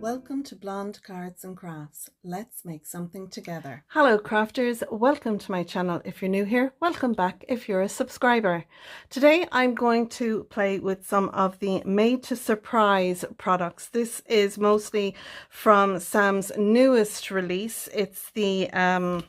Welcome to Blonde Cards and Crafts. Let's make something together. Hello crafters, welcome to my channel. If you're new here, welcome back if you're a subscriber. Today I'm going to play with some of the Made to Surprise products. This is mostly from Sam's newest release. It's the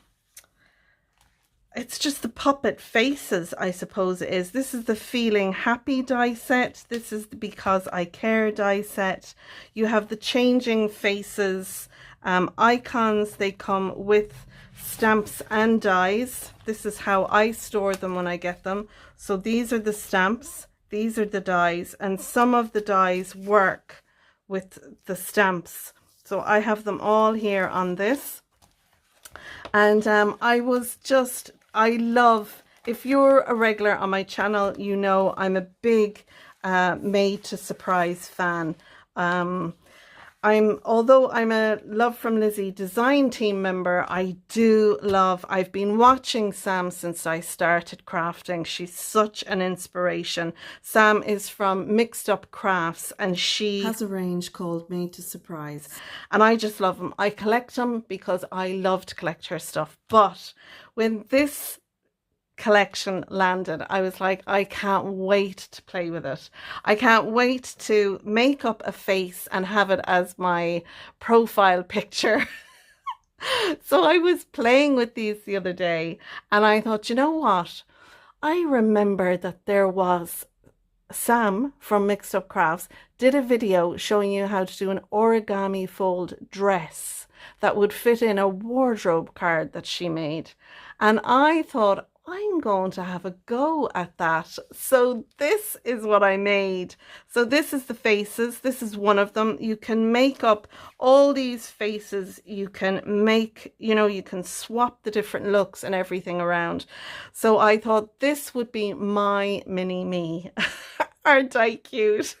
it's just the puppet faces, I suppose it is. This is the Feeling Happy die set. This is the Because I Care die set. You have the changing faces icons. They come with stamps and dies. This is how I store them when I get them. So these are the stamps, these are the dies, and some of the dies work with the stamps. So I have them all here on this. And I love, if you're a regular on my channel, you know I'm a big Made to Surprise fan. Although I'm a Love from Lizzie design team member, I've been watching Sam since I started crafting. She's such an inspiration. Sam is from MixedUpCrafts and she has a range called Made to Surprise. And I just love them. I collect them because I love to collect her stuff. But when this collection landed, I was like, I can't wait to play with it. I can't wait to make up a face and have it as my profile picture. So I was playing with these the other day and I thought, you know what? I remember that there was Sam from MixedUpCrafts did a video showing you how to do an origami fold dress that would fit in a wardrobe card that she made. And I thought, I'm going to have a go at that. So this is what I made. So this is the faces. This is one of them. You can make up all these faces. You can make, you can swap the different looks and everything around. So I thought this would be my mini me. Aren't I cute?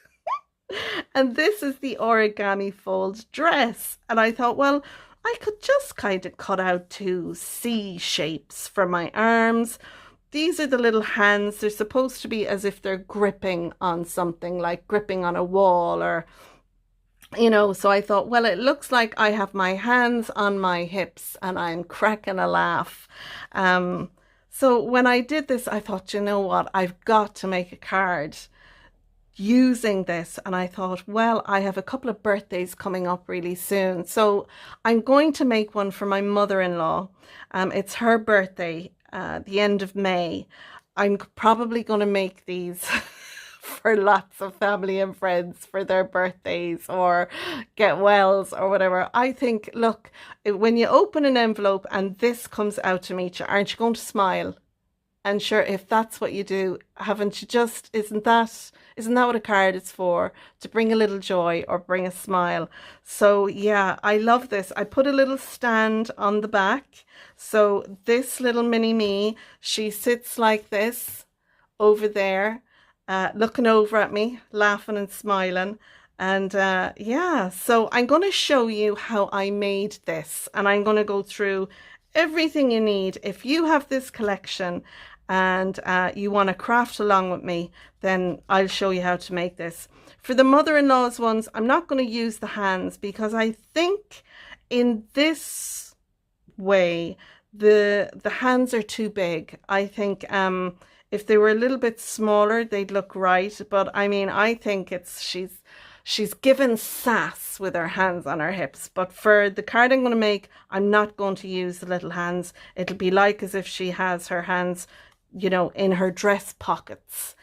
And this is the origami fold dress. And I thought, well, I could just kind of cut out two C shapes for my arms. These are the little hands. They're supposed to be as if they're gripping on something, like gripping on a wall or, so I thought, well, it looks like I have my hands on my hips and I'm cracking a laugh. So when I did this, I thought, you know what, I've got to make a card using this. And I thought, well, I have a couple of birthdays coming up really soon, so I'm going to make one for my mother-in-law. It's her birthday the end of May. I'm probably going to make these for lots of family and friends for their birthdays or get wells or whatever. I think, look, when you open an envelope and this comes out to meet you, aren't you going to smile? And sure, if that's what you do, haven't you just, isn't that what a card is for? To bring a little joy or bring a smile. So yeah, I love this. I put a little stand on the back. So this little mini me, she sits like this over there, looking over at me, laughing and smiling. And yeah, so I'm going to show you how I made this. And I'm going to go through everything you need. If you have this collection and you want to craft along with me, then I'll show you how to make this. For the mother-in-law's ones, I'm not going to use the hands because I think in this way the hands are too big. I think if they were a little bit smaller, they'd look right. But I mean, I think she's given sass with her hands on her hips. But for the card I'm going to make, I'm not going to use the little hands. It'll be like as if she has her hands, in her dress pockets,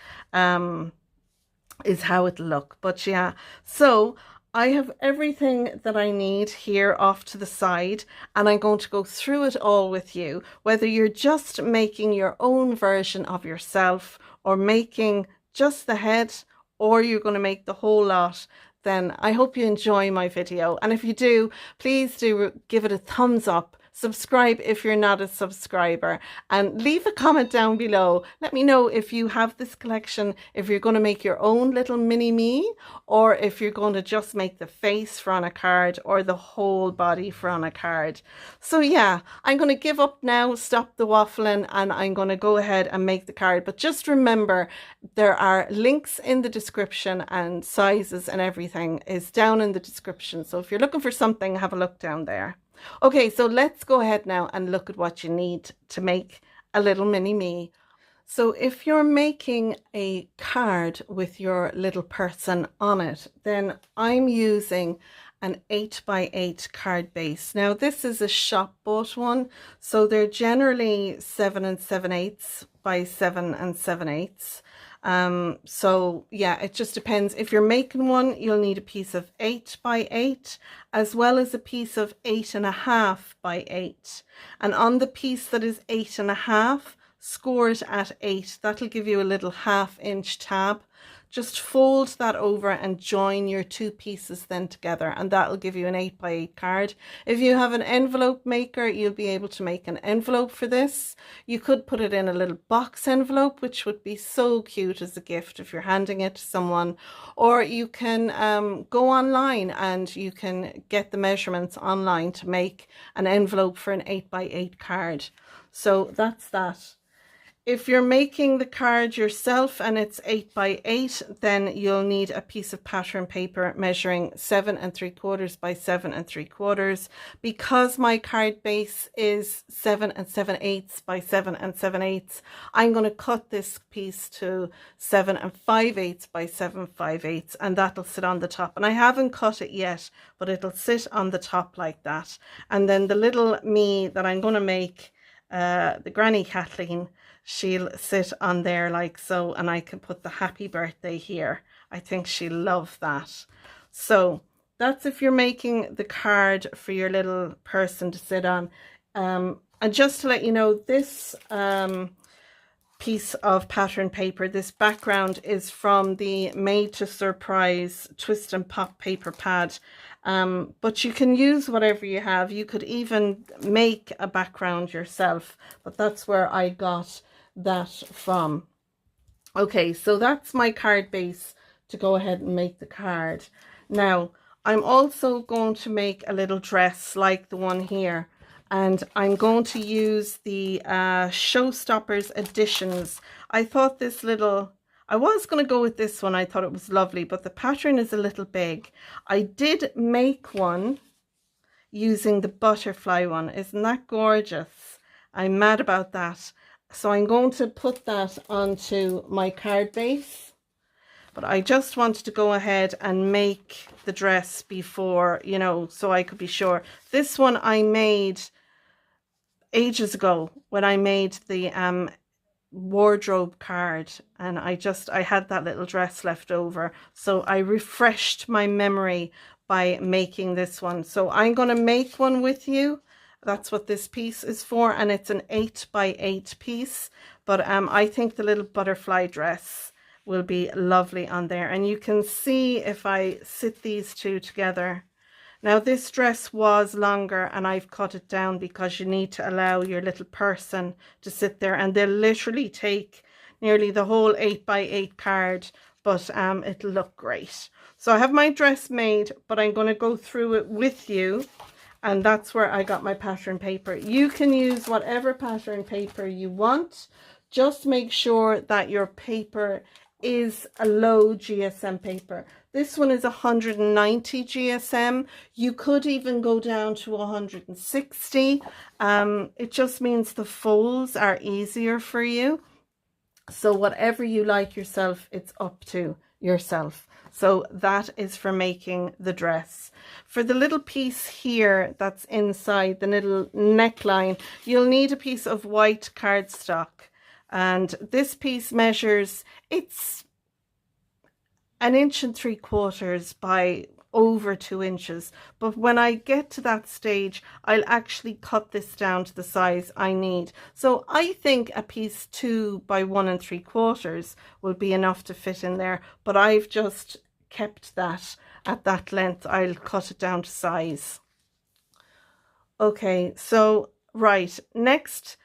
is how it'll look. But yeah, so I have everything that I need here off to the side, and I'm going to go through it all with you, whether you're just making your own version of yourself or making just the head, or you're going to make the whole lot. Then I hope you enjoy my video. And if you do, please do give it a thumbs up. subscribe if you're not a subscriber, and leave a comment down below. Let me know if you have this collection, if you're going to make your own little mini me, or if you're going to just make the face for on a card or the whole body for on a card. So yeah, I'm going to give up now, stop the waffling, and I'm going to go ahead and make the card. But just remember, there are links in the description, and sizes and everything is down in the description. So if you're looking for something, have a look down there. Okay, so let's go ahead now and look at what you need to make a little mini me. So if you're making a card with your little person on it, then I'm using an 8x8 card base. Now this is a shop bought one, so they're generally 7 7/8 by 7 7/8. So yeah, it just depends. If you're making one, you'll need a piece of 8x8 as well as a piece of 8.5 by 8. And on the piece that is 8.5, score it at 8. That'll give you a little 1/2 inch tab. Just fold that over and join your two pieces then together, and that'll give you an 8x8 card. If you have an envelope maker, you'll be able to make an envelope for this. You could put it in a little box envelope, which would be so cute as a gift if you're handing it to someone. Or you can go online and you can get the measurements online to make an envelope for an 8x8 card. So that's that. If you're making the card yourself and it's 8x8, then you'll need a piece of pattern paper measuring 7 3/4 by 7 3/4. Because my card base is 7 7/8 by 7 7/8, I'm going to cut this piece to 7 5/8 by 7 5/8, and that'll sit on the top. And I haven't cut it yet, but it'll sit on the top like that. And then the little me that I'm going to make, the Granny Kathleen, she'll sit on there like so, and I can put the happy birthday here. I think she'll love that. So that's if you're making the card for your little person to sit on. And just to let you know, this piece of pattern paper, this background, is from the Made to Surprise Twist and Pop paper pad. But you can use whatever you have. You could even make a background yourself, but that's where I got that from. Okay, so that's my card base to go ahead and make the card. Now I'm also going to make a little dress like the one here, and I'm going to use the Showstoppers Editions. I thought this little, I was going to go with this one. I thought it was lovely, but the pattern is a little big. I did make one using the butterfly one. Isn't that gorgeous? I'm mad about that. So I'm going to put that onto my card base. But I just wanted to go ahead and make the dress before, you know, so I could be sure. This one I made ages ago when I made the wardrobe card, and I had that little dress left over, so I refreshed my memory by making this one. So I'm going to make one with you. That's what this piece is for, and it's an 8x8 piece, but I think the little butterfly dress will be lovely on there. And you can see if I sit these two together. Now this dress was longer and I've cut it down because you need to allow your little person to sit there, and they'll literally take nearly the whole 8x8 card, but it'll look great. So I have my dress made, but I'm going to go through it with you, and that's where I got my pattern paper. You can use whatever pattern paper you want. Just make sure that your paper is a low GSM paper. This one is 190 GSM. You could even go down to 160. It just means the folds are easier for you. So whatever you like yourself, it's up to yourself. So that is for making the dress. For the little piece here that's inside, the little neckline, you'll need a piece of white cardstock. And this piece measures, it's 1 3/4 inches by over 2 inches. But when I get to that stage, I'll actually cut this down to the size I need. So I think a piece 2 by 1 3/4 will be enough to fit in there. But I've just kept that at that length. I'll cut it down to size. Okay, so right, next,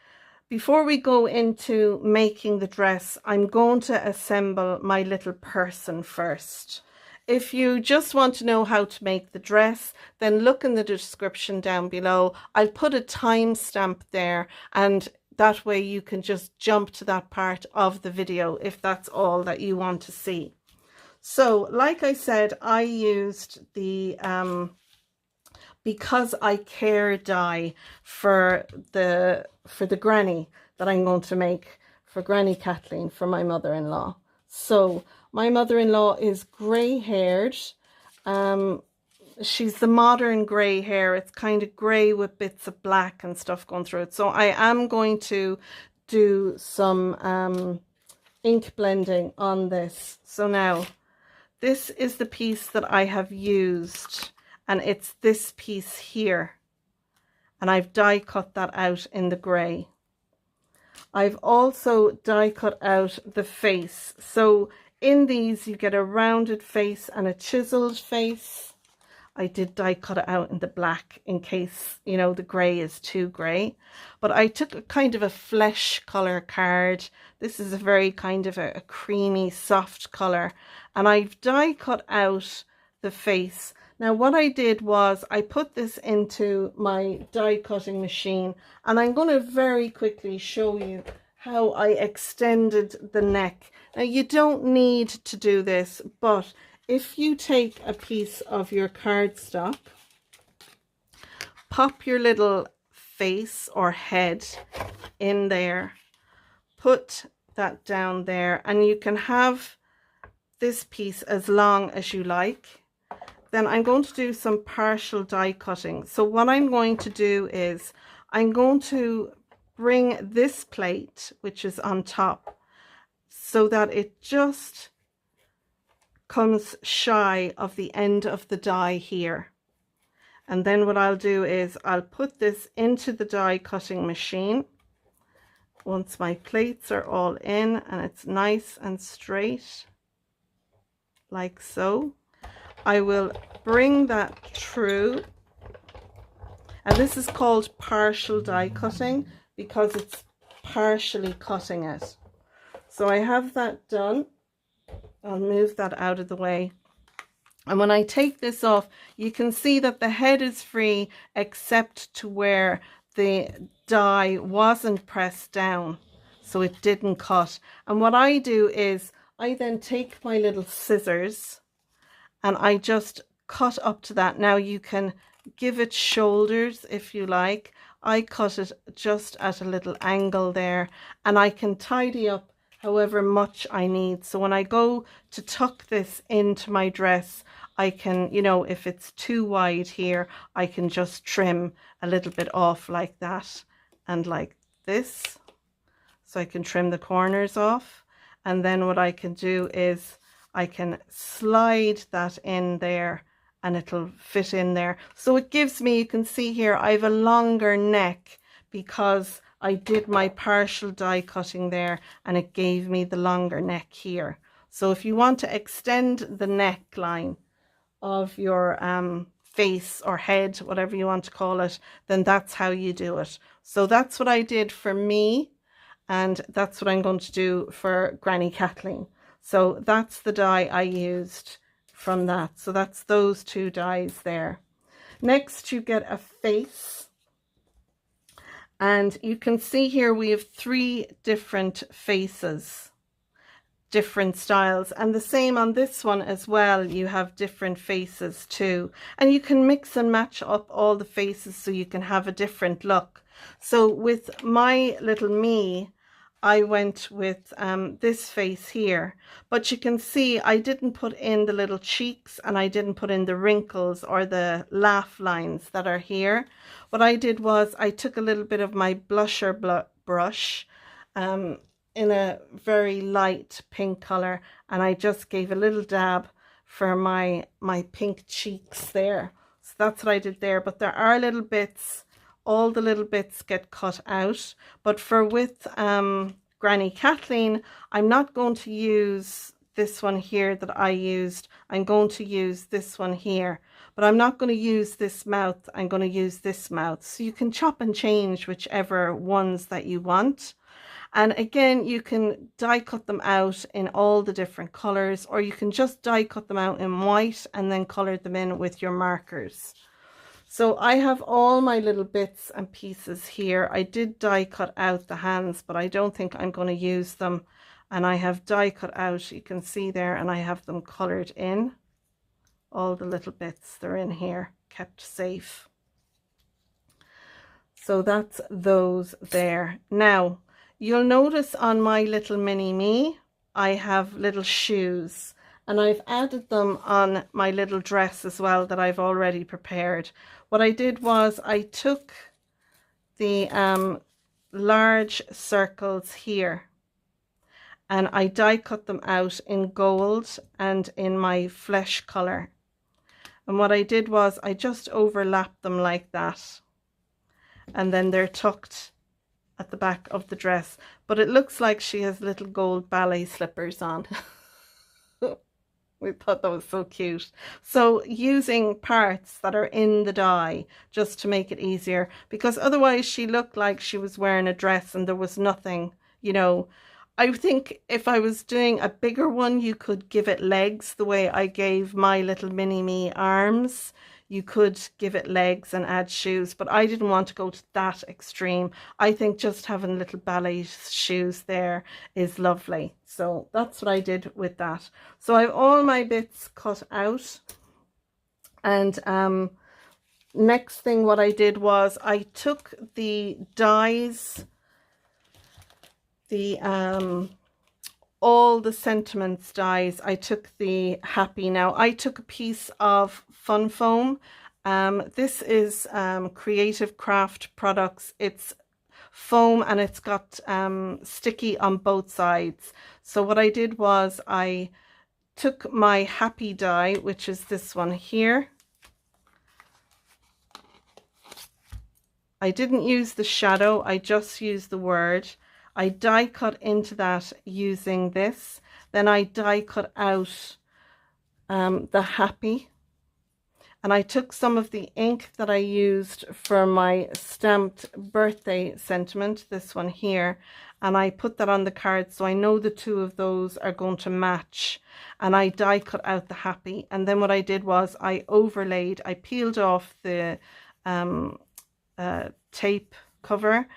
before we go into making the dress, I'm going to assemble my little person first. If you just want to know how to make the dress, then look in the description down below. I'll put a timestamp there, and that way you can just jump to that part of the video if that's all that you want to see. So, like I said, I used the Because I Care die for the granny that I'm going to make for Granny Kathleen, for my mother-in-law. So my mother-in-law is grey haired. She's the modern grey hair. It's kind of grey with bits of black and stuff going through it. So I am going to do some ink blending on this. So now this is the piece that I have used, and it's this piece here, and I've die cut that out in the grey. I've also die cut out the face. So in these you get a rounded face and a chiseled face. I did die cut it out in the black in case, you know, the grey is too grey. But I took a kind of a flesh colour card. This is a very kind of a creamy, soft colour. And I've die cut out the face. Now what I did was I put this into my die cutting machine, and I'm going to very quickly show you how I extended the neck. Now you don't need to do this, but if you take a piece of your cardstock, pop your little face or head in there, put that down there, and you can have this piece as long as you like. Then I'm going to do some partial die cutting. So what I'm going to do is I'm going to bring this plate, which is on top, so that it just comes shy of the end of the die here. And then what I'll do is I'll put this into the die cutting machine once my plates are all in and it's nice and straight, like so. I will bring that through, and this is called partial die cutting because it's partially cutting it. So I have that done. I'll move that out of the way. And when I take this off, you can see that the head is free except to where the die wasn't pressed down, so it didn't cut. And what I do is I then take my little scissors and I just cut up to that. Now you can give it shoulders if you like. I cut it just at a little angle there, and I can tidy up however much I need. So when I go to tuck this into my dress, I can, you know, if it's too wide here, I can just trim a little bit off like that and like this. So I can trim the corners off. And then what I can do is I can slide that in there and it'll fit in there. So it gives me, you can see here, I have a longer neck because I did my partial die cutting there and it gave me the longer neck here. So if you want to extend the neckline of your face or head, whatever you want to call it, then that's how you do it. So that's what I did for me, and that's what I'm going to do for Granny Kathleen. So that's the die I used from that. So that's those two dies there. Next you get a face, and you can see here we have 3 different faces, different styles, and the same on this one as well. You have different faces too, and you can mix and match up all the faces so you can have a different look. So with my little me, I went with this face here, but you can see I didn't put in the little cheeks and I didn't put in the wrinkles or the laugh lines that are here. What I did was I took a little bit of my blusher brush in a very light pink color, and I just gave a little dab for my pink cheeks there. So that's what I did there, but there are little bits, all the little bits get cut out. But for with Granny Kathleen, I'm not going to use this one here that I used. I'm going to use this one here, but I'm not going to use this mouth. I'm going to use this mouth. So you can chop and change whichever ones that you want. And again, you can die cut them out in all the different colors, or you can just die cut them out in white and then color them in with your markers. So I have all my little bits and pieces here. I did die cut out the hands, but I don't think I'm going to use them. And I have die cut out, you can see there, and I have them colored in. All the little bits, they're in here, kept safe. So that's those there. Now, you'll notice on my little mini me, I have little shoes, and I've added them on my little dress as well that I've already prepared. What I did was I took the large circles here and I die cut them out in gold and in my flesh color. And what I did was I just overlapped them like that, and then they're tucked at the back of the dress, but it looks like she has little gold ballet slippers on. We thought that was so cute. So using parts that are in the die just to make it easier, because otherwise she looked like she was wearing a dress and there was nothing, you know. I think if I was doing a bigger one, you could give it legs the way I gave my little mini me arms. You could give it legs and add shoes, but I didn't want to go to that extreme. I think just having little ballet shoes there is lovely. So that's what I did with that. So I have all my bits cut out. And next thing what I did was I took the dies, all the sentiments dies. I took the happy. Now I took a piece of fun foam. This is Creative Craft products. It's foam and it's got sticky on both sides. So what I did was I took my happy die, which is this one here. I didn't use the shadow, I just used the word. I die cut into that using this. Then I die cut out the happy. And I took some of the ink that I used for my stamped birthday sentiment, this one here, and I put that on the card so I know the two of those are going to match. And I die cut out the happy. And then what I did was I overlaid, I peeled off the tape cover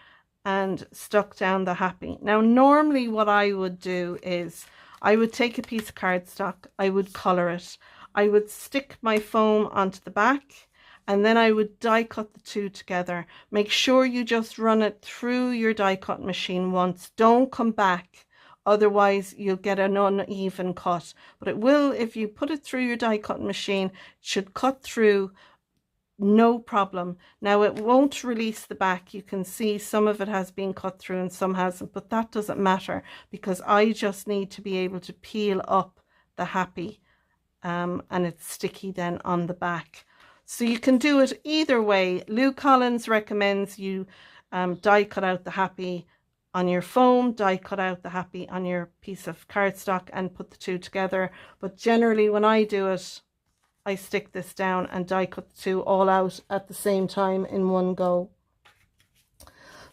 and stuck down the happy. Now normally what I would do is I would take a piece of cardstock, I would colour it, I would stick my foam onto the back, and then I would die cut the two together. Make sure you just run it through your die cut machine once. Don't come back, otherwise you'll get an uneven cut. But it will, if you put it through your die cut machine, it should cut through no problem. Now it won't release the back. You can see some of it has been cut through and some hasn't, but that doesn't matter because I just need to be able to peel up the happy and it's sticky then on the back. So you can do it either way. Lou Collins recommends you die cut out the happy on your foam, die cut out the happy on your piece of cardstock and put the two together. But generally when I do it, I stick this down and die cut the two all out at the same time in one go.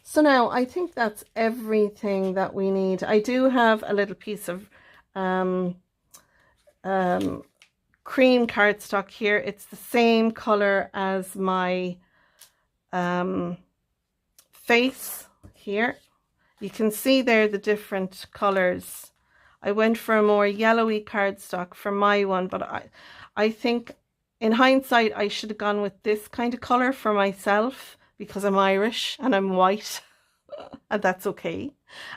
So now I think that's everything that we need. I do have a little piece of cream cardstock here. It's the same color as my face here. You can see there the different colors. I went for a more yellowy cardstock for my one, but I think in hindsight I should have gone with this kind of color for myself because I'm Irish and I'm white and that's okay,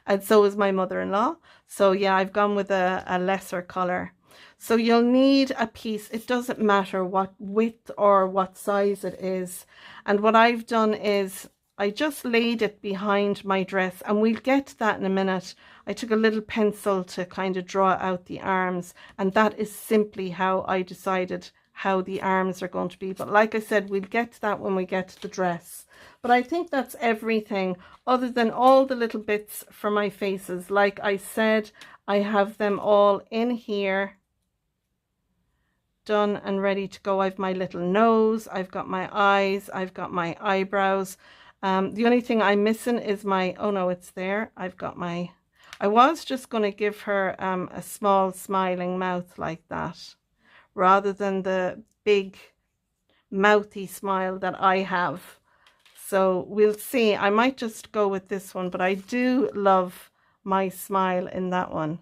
and so is my mother-in-law. So yeah, I've gone with a lesser color. So you'll need a piece, it doesn't matter what width or what size it is. And what I've done is I just laid it behind my dress, and we'll get to that in a minute. I took a little pencil to kind of draw out the arms, and that is simply how I decided how the arms are going to be. But like I said, we'll get to that when we get to the dress. But I think that's everything other than all the little bits for my faces. Like I said, I have them all in here, done and ready to go. I've my little nose, I've got my eyes, I've got my eyebrows. The only thing I'm missing is my, oh no, it's there. I've got my, I was just going to give her a small smiling mouth like that, rather than the big mouthy smile that I have. So we'll see. I might just go with this one, but I do love my smile in that one.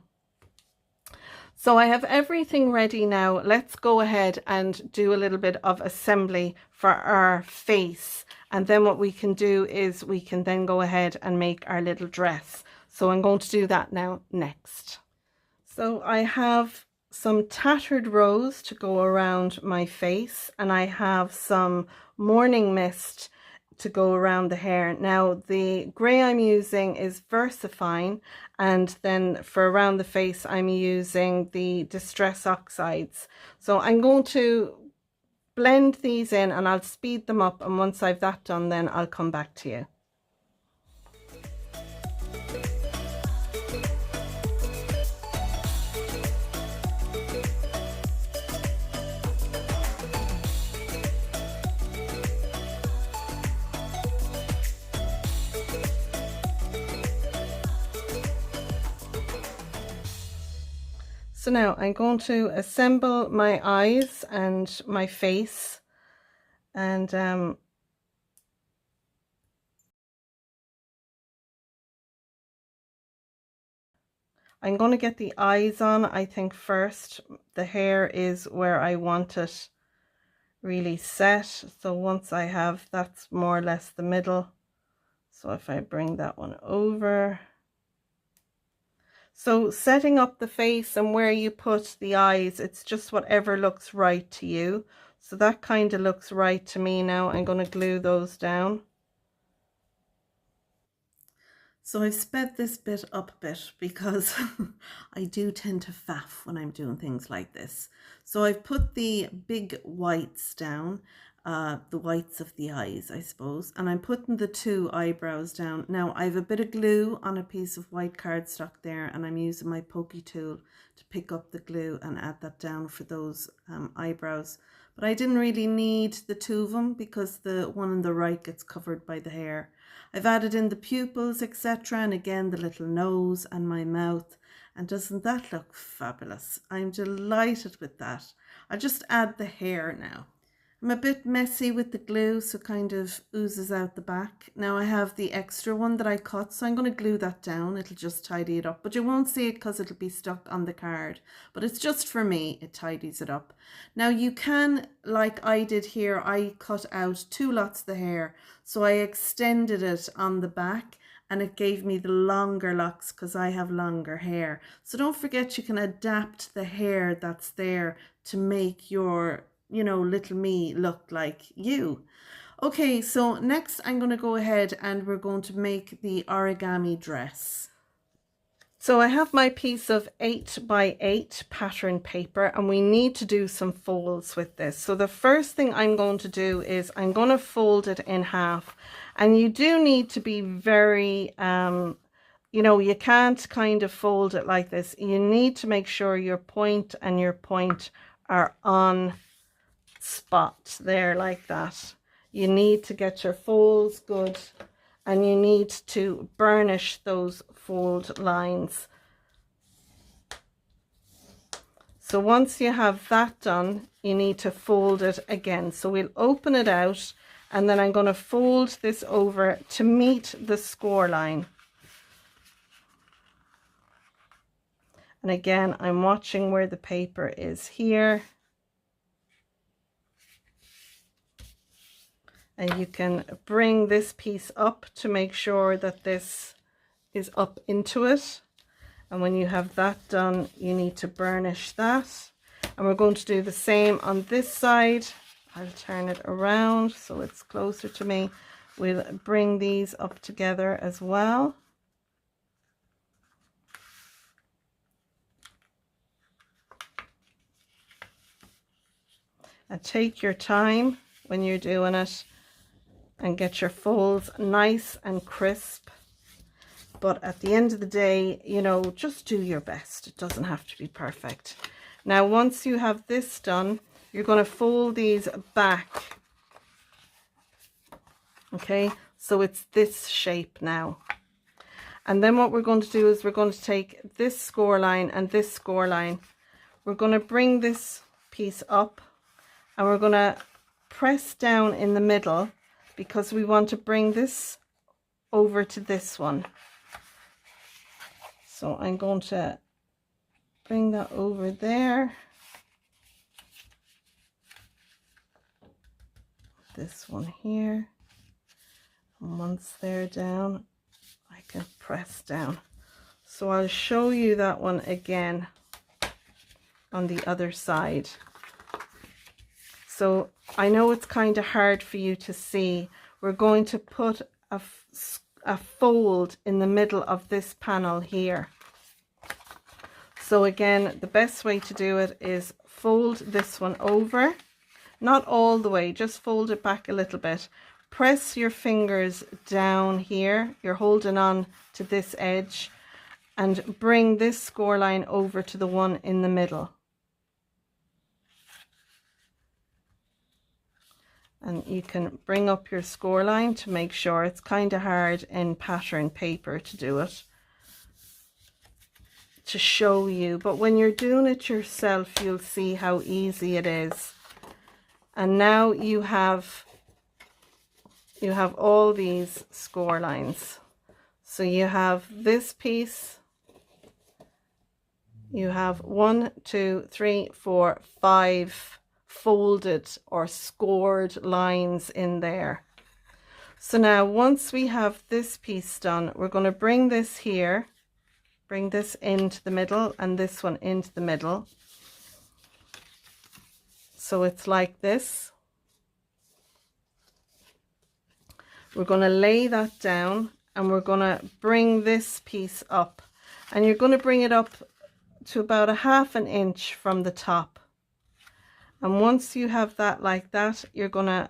So I have everything ready now. Let's go ahead and do a little bit of assembly for our face. And then what we can do is we can then go ahead and make our little dress. So I'm going to do that now next. So I have some tattered rose to go around my face, and I have some morning mist to go around the hair. Now the grey I'm using is VersaFine, and then for around the face I'm using the Distress Oxides. So I'm going to blend these in and I'll speed them up, and once I've that done then I'll come back to you. So now I'm going to assemble my eyes and my face, and I'm going to get the eyes on, I think, first. The hair is where I want it really set. So once I have, that's more or less the middle. So if I bring that one over. So setting up the face and where you put the eyes, it's just whatever looks right to you. So that kind of looks right to me now. I'm going to glue those down. So I've sped this bit up a bit because I do tend to faff when I'm doing things like this. So I've put the big whites down, the whites of the eyes, I suppose, and I'm putting the two eyebrows down. Now I have a bit of glue on a piece of white cardstock there, and I'm using my pokey tool to pick up the glue and add that down for those eyebrows. But I didn't really need the two of them because the one on the right gets covered by the hair. I've added in the pupils, etc., and again the little nose and my mouth, and doesn't that look fabulous? I'm delighted with that. I'll just add the hair now. I'm a bit messy with the glue, so kind of oozes out the back. Now I have the extra one that I cut, so I'm going to glue that down. It'll just tidy it up, but you won't see it because it'll be stuck on the card. But it's just for me, it tidies it up. Now you can, like I did here, I cut out 2 lots of the hair, so I extended it on the back, and it gave me the longer locks because I have longer hair. So don't forget, you can adapt the hair that's there to make your, you know, little me look like you. Okay, so next I'm going to go ahead and we're going to make the origami dress. So I have my piece of 8 by 8 pattern paper, and we need to do some folds with this. So the first thing I'm going to do is I'm going to fold it in half, and you do need to be very, you know, you can't kind of fold it like this. You need to make sure your point and your point are on spot there like that. You need to get your folds good, and you need to burnish those fold lines. So once you have that done, you need to fold it again. So we'll open it out, and then I'm going to fold this over to meet the score line. And again, I'm watching where the paper is here. And you can bring this piece up to make sure that this is up into it. And when you have that done, you need to burnish that. And we're going to do the same on this side. I'll turn it around so it's closer to me. We'll bring these up together as well. And take your time when you're doing it and get your folds nice and crisp. But at the end of the day, you know, just do your best. It doesn't have to be perfect. Now, once you have this done, you're going to fold these back. Okay, so it's this shape now. And then what we're going to do is we're going to take this score line and this score line. We're going to bring this piece up and we're going to press down in the middle because we want to bring this over to this one. So I'm going to bring that over there. This one here. And once they're down, I can press down. So I'll show you that one again on the other side. So I know it's kind of hard for you to see. We're going to put a fold in the middle of this panel here. So again, the best way to do it is fold this one over, not all the way, just fold it back a little bit. Press your fingers down here, you're holding on to this edge, and bring this score line over to the one in the middle. And you can bring up your score line to make sure. It's kind of hard in pattern paper to do it, to show you, but when you're doing it yourself, you'll see how easy it is. And now you have all these score lines. So you have this piece, you have 1, 2, 3, 4, 5 folded or scored lines in there. So now once we have this piece done, we're going to bring this here, bring this into the middle and this one into the middle. So it's like this. We're going to lay that down and we're going to bring this piece up, and you're going to bring it up to about 1/2 inch from the top. And once you have that like that, you're going to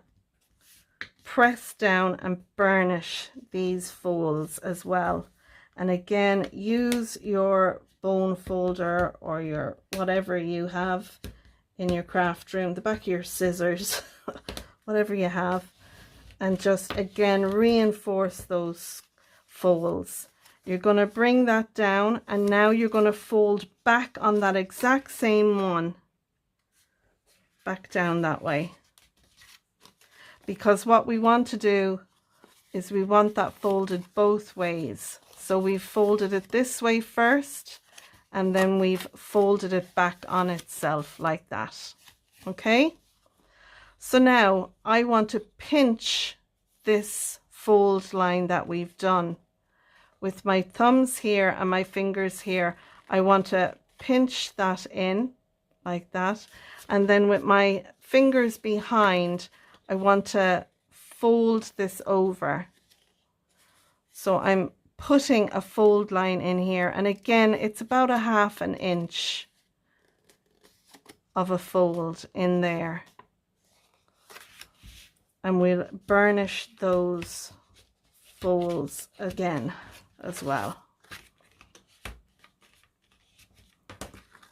press down and burnish these folds as well. And again, use your bone folder or your whatever you have in your craft room, the back of your scissors, whatever you have, and just again reinforce those folds. You're going to bring that down, and now you're going to fold back on that exact same one, back down that way, because what we want to do is we want that folded both ways. So we've folded it this way first, and then we've folded it back on itself like that. Okay, so now I want to pinch this fold line that we've done with my thumbs here and my fingers here. I want to pinch that in like that, and then with my fingers behind, I want to fold this over. So I'm putting a fold line in here, and again it's about 1/2 inch of a fold in there, and we'll burnish those folds again as well.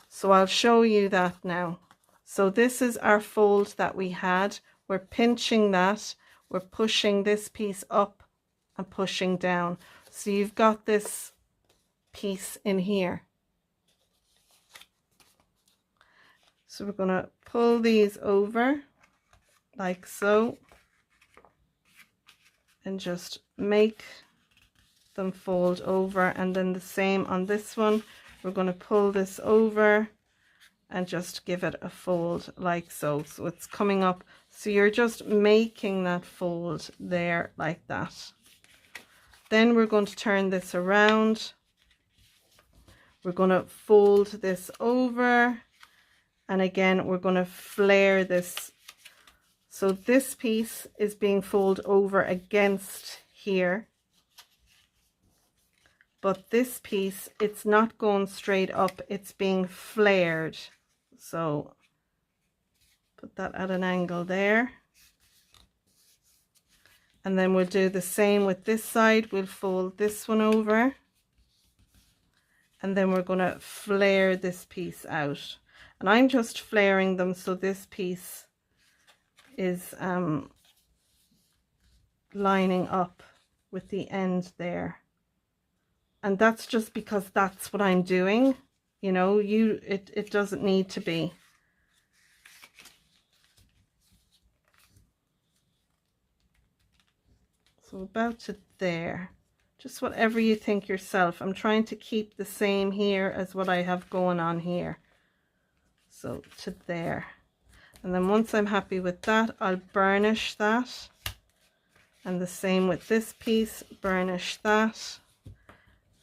So I'll show you that now. So this is our fold that we had. We're pinching that, we're pushing this piece up and pushing down. So you've got this piece in here. So we're going to pull these over like so, and just make them fold over, and then the same on this one. We're going to pull this over and just give it a fold like so. So it's coming up. So you're just making that fold there like that. Then we're going to turn this around. We're going to fold this over, and again we're going to flare this. So this piece is being folded over against here, but this piece, it's not going straight up, it's being flared. So Put that at an angle there. And then we'll do the same with this side. We'll fold this one over. And then we're going to flare this piece out. And I'm just flaring them so this piece is lining up with the end there. And that's just because that's what I'm doing. You know, it doesn't need to be. So about to there. Just whatever you think yourself. I'm trying to keep the same here as what I have going on here. So to there. And then once I'm happy with that, I'll burnish that. And the same with this piece, burnish that.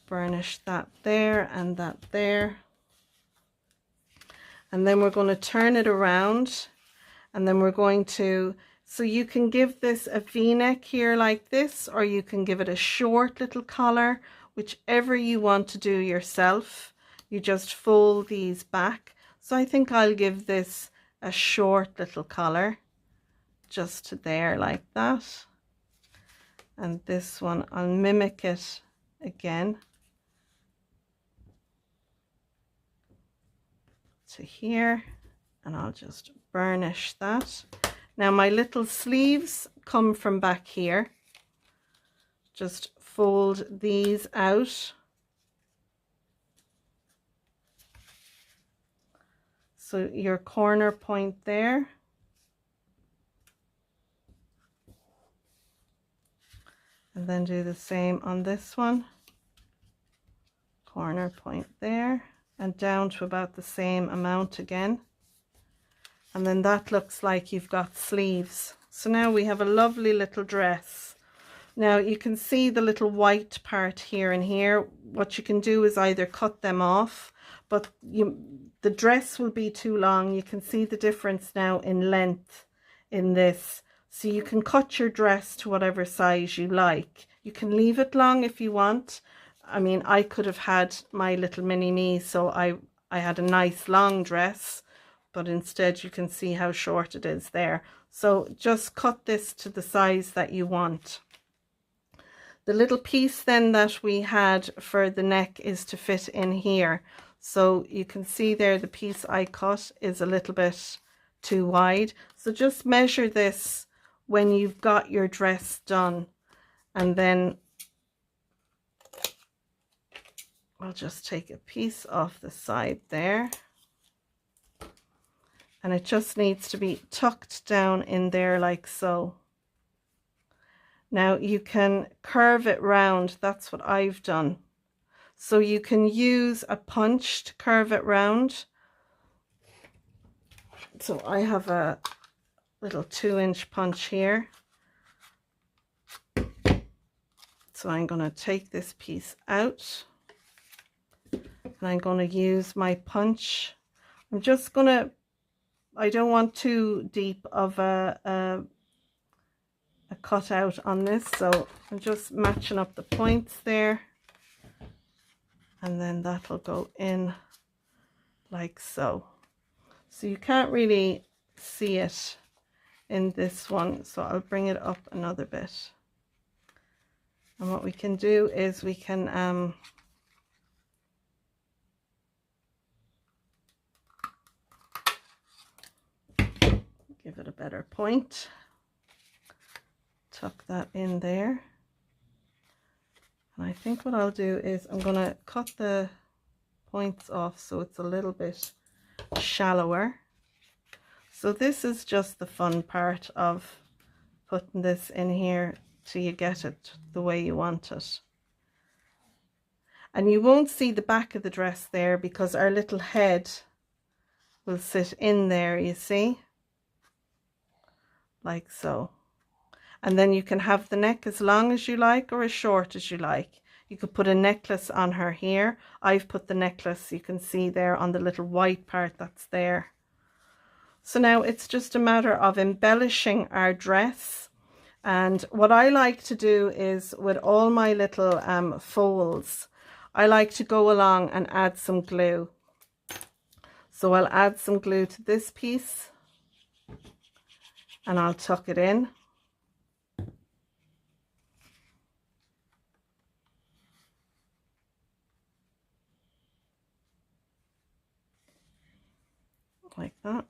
Burnish that there and that there. And then we're going to turn it around. And then we're going to, so you can give this a V-neck here like this, or you can give it a short little collar, whichever you want to do yourself. You just fold these back. So I think I'll give this a short little collar, just to there like that. And this one, I'll mimic it again to here, and I'll just burnish that. Now my little sleeves come from back here. Just fold these out. So your corner point there. And then do the same on this one. Corner point there. And down to about the same amount again. And then that looks like you've got sleeves. So now we have a lovely little dress. Now you can see the little white part here and here. What you can do is either cut them off, but the dress will be too long. You can see the difference now in length in this. So you can cut your dress to whatever size you like. You can leave it long if you want. I mean, I could have had my little mini me, so I had a nice long dress, but instead you can see how short it is there. So just cut this to the size that you want. The little piece then that we had for the neck is to fit in here. So you can see there the piece I cut is a little bit too wide. So just measure this when you've got your dress done, and then I'll just take a piece off the side there, and it just needs to be tucked down in there like so. Now you can curve it round. That's what I've done. So you can use a punch to curve it round. So I have a little 2-inch punch here. So I'm going to take this piece out, and I'm going to use my punch. I'm just going to, I don't want too deep of a cut out on this, so I'm just matching up the points there, and then that'll go in like so. So you can't really see it in this one, so I'll bring it up another bit. And what we can do is we can give it a better point. Tuck that in there. And I think what I'll do is I'm going to cut the points off so it's a little bit shallower. So this is just the fun part of putting this in here till you get it the way you want it. And you won't see the back of the dress there because our little head will sit in there, you see, like so. And then you can have the neck as long as you like or as short as you like. You could put a necklace on her here. I've put the necklace, you can see there, on the little white part that's there. So now it's just a matter of embellishing our dress. And what I like to do is, with all my little folds, I like to go along and add some glue. So I'll add some glue to this piece. and I'll tuck it in. Like that.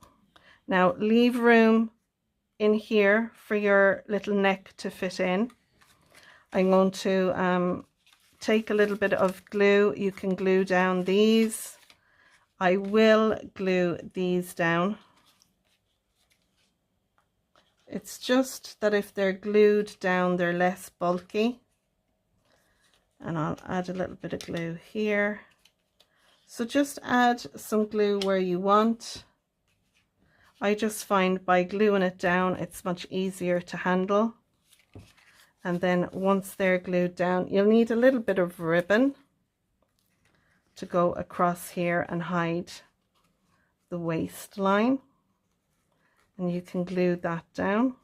Now leave room in here for your little neck to fit in. I'm going to take a little bit of glue. You can glue down these. I will glue these down. It's just that if they're glued down, they're less bulky. And I'll add a little bit of glue here. So just add some glue where you want. I just find by gluing it down, it's much easier to handle. And then once they're glued down, you'll need a little bit of ribbon to go across here and hide the waistline. And you can glue that down.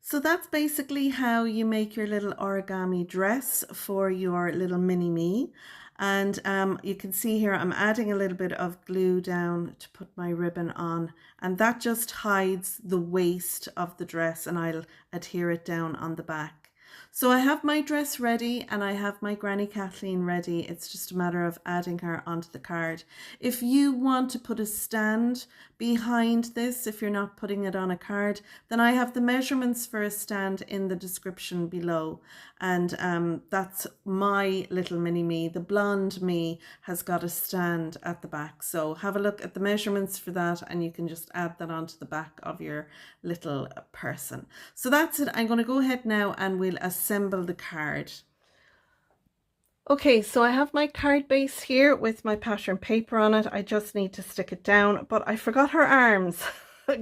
So that's basically how you make your little origami dress for your little mini me. And you can see here I'm adding a little bit of glue down to put my ribbon on, and that just hides the waist of the dress, and I'll adhere it down on the back. So I have my dress ready and I have my Granny Kathleen ready. It's just a matter of adding her onto the card. If you want to put a stand behind this, if you're not putting it on a card, then I have the measurements for a stand in the description below. And that's my little mini me. The blonde me has got a stand at the back. So have a look at the measurements for that and you can just add that onto the back of your little person. So that's it. I'm going to go ahead now and we'll assemble the card. Okay, so I have my card base here with my pattern paper on it. I just need to stick it down, but I forgot her arms.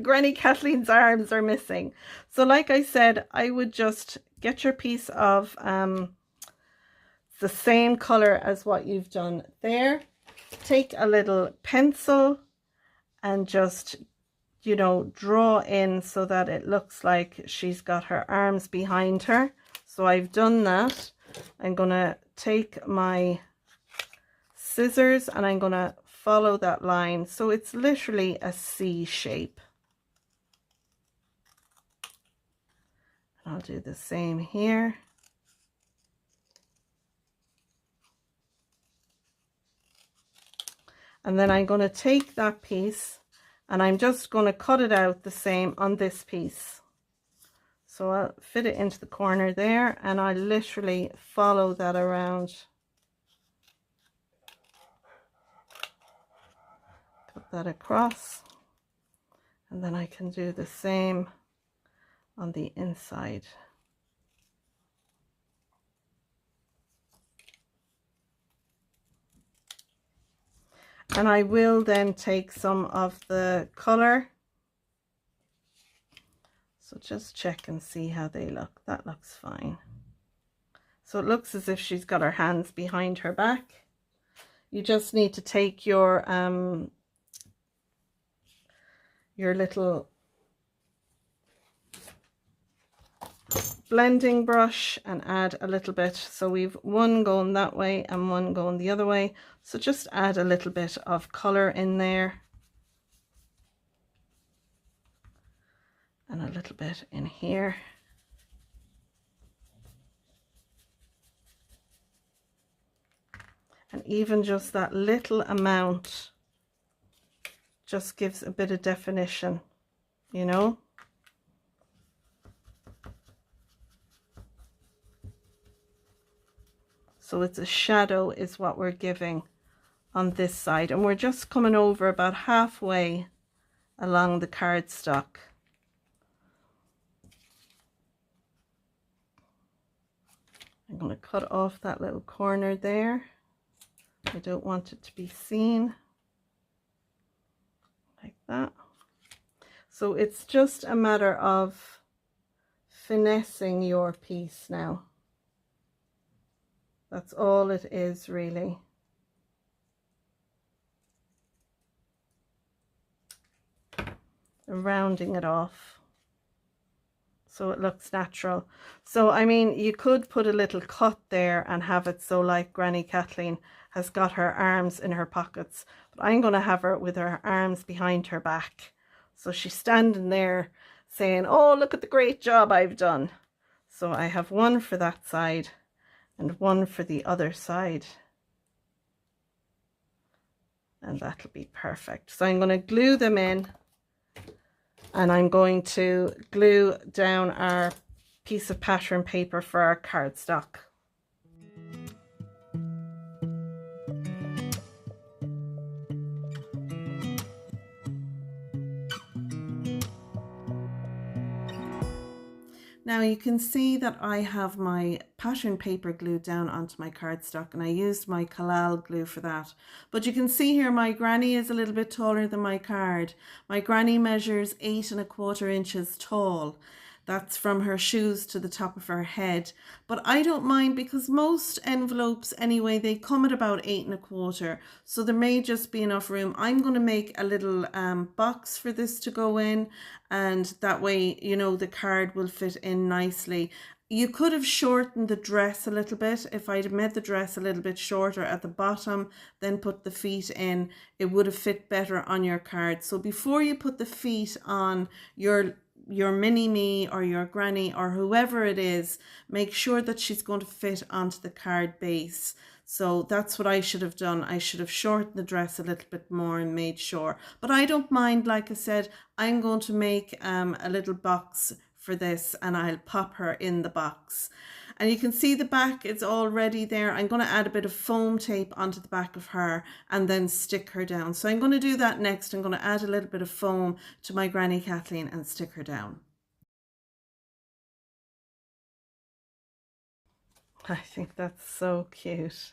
Granny Kathleen's arms are missing. So like I said, I would just get your piece of the same color as what you've done there. Take a little pencil and just, you know, draw in so that it looks like she's got her arms behind her. So I've done that. I'm going to take my scissors and I'm going to follow that line. So it's literally a C shape. I'll do the same here. And then I'm going to take that piece and I'm just going to cut it out the same on this piece. So I'll fit it into the corner there and I literally follow that around. Cut that across. And then I can do the same on the inside. And I will then take some of the color. So just check and see how they look. That looks fine. So it looks as if she's got her hands behind her back. You just need to take your little blending brush and add a little bit. So we've one going that way and one going the other way. So just add a little bit of color in there. And a little bit in here. And even just that little amount just gives a bit of definition, you know. So it's a shadow is what we're giving on this side. And we're just coming over about halfway along the cardstock. I'm going to cut off that little corner there. I don't want it to be seen. Like that. So it's just a matter of finessing your piece now. That's all it is really. And rounding it off so it looks natural. So I mean, you could put a little cut there and have it so like Granny Kathleen has got her arms in her pockets, but I'm going to have her with her arms behind her back. So she's standing there saying, oh, look at the great job I've done. So I have one for that side and one for the other side. And that'll be perfect. So I'm going to glue them in, and I'm going to glue down our piece of pattern paper for our cardstock. Now you can see that I have my pattern paper glued down onto my cardstock, and I used my Clair glue for that. But you can see here my granny is a little bit taller than my card. My granny measures 8 1/4 inches tall. That's from her shoes to the top of her head. But I don't mind, because most envelopes anyway, they come at about 8 1/4. So there may just be enough room. I'm going to make a little box for this to go in, and that way, you know, the card will fit in nicely. You could have shortened the dress a little bit. If I'd made the dress a little bit shorter at the bottom, then put the feet in, it would have fit better on your card. So before you put the feet on your mini-me or your granny or whoever it is, make sure that she's going to fit onto the card base. So that's what I should have done. I should have shortened the dress a little bit more and made sure. But I don't mind, like I said, I'm going to make a little box for this, and I'll pop her in the box. And you can see the back is already there. I'm going to add a bit of foam tape onto the back of her and then stick her down. So I'm going to do that next. I'm going to add a little bit of foam to my Granny Kathleen and stick her down. I think that's so cute.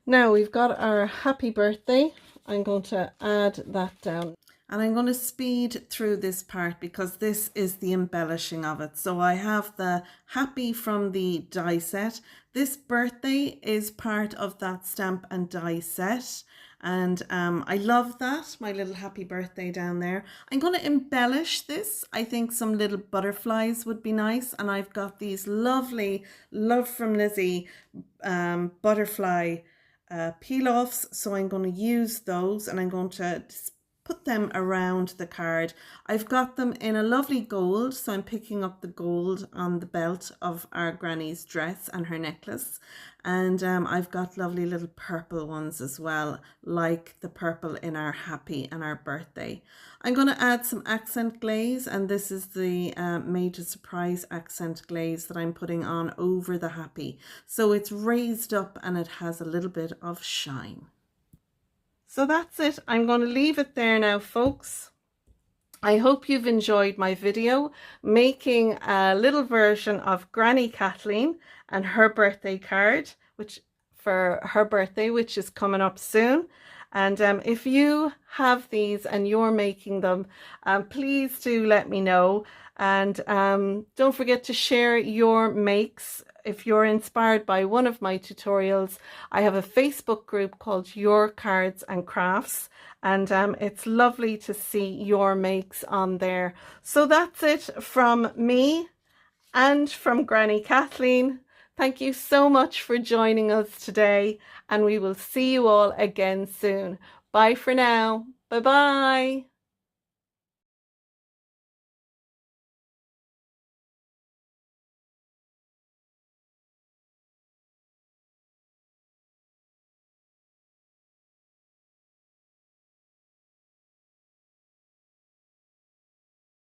Now we've got our happy birthday. I'm going to add that down. And I'm going to speed through this part because this is the embellishing of it. So I have the happy from the die set. This birthday is part of that stamp and die set. And I love that, my little happy birthday down there. I'm going to embellish this. I think some little butterflies would be nice. And I've got these lovely Love from Lizzie butterfly peel-offs. So I'm going to use those, and I'm going to put them around the card. I've got them in a lovely gold, so I'm picking up the gold on the belt of our granny's dress and her necklace. And I've got lovely little purple ones as well, like the purple in our happy and our birthday. I'm going to add some accent glaze, and this is the Made to Surprise accent glaze that I'm putting on over the happy. So it's raised up and it has a little bit of shine. So that's it. I'm going to leave it there now, folks. I hope you've enjoyed my video making a little version of Granny Kathleen and her birthday card, which is coming up soon. And if you have these and you're making them, please do let me know. And don't forget to share your makes. If you're inspired by one of my tutorials, I have a Facebook group called Your Cards and Crafts, and it's lovely to see your makes on there. So that's it from me and from Granny Kathleen. Thank you so much for joining us today, and we will see you all again soon. Bye for now. Bye-bye.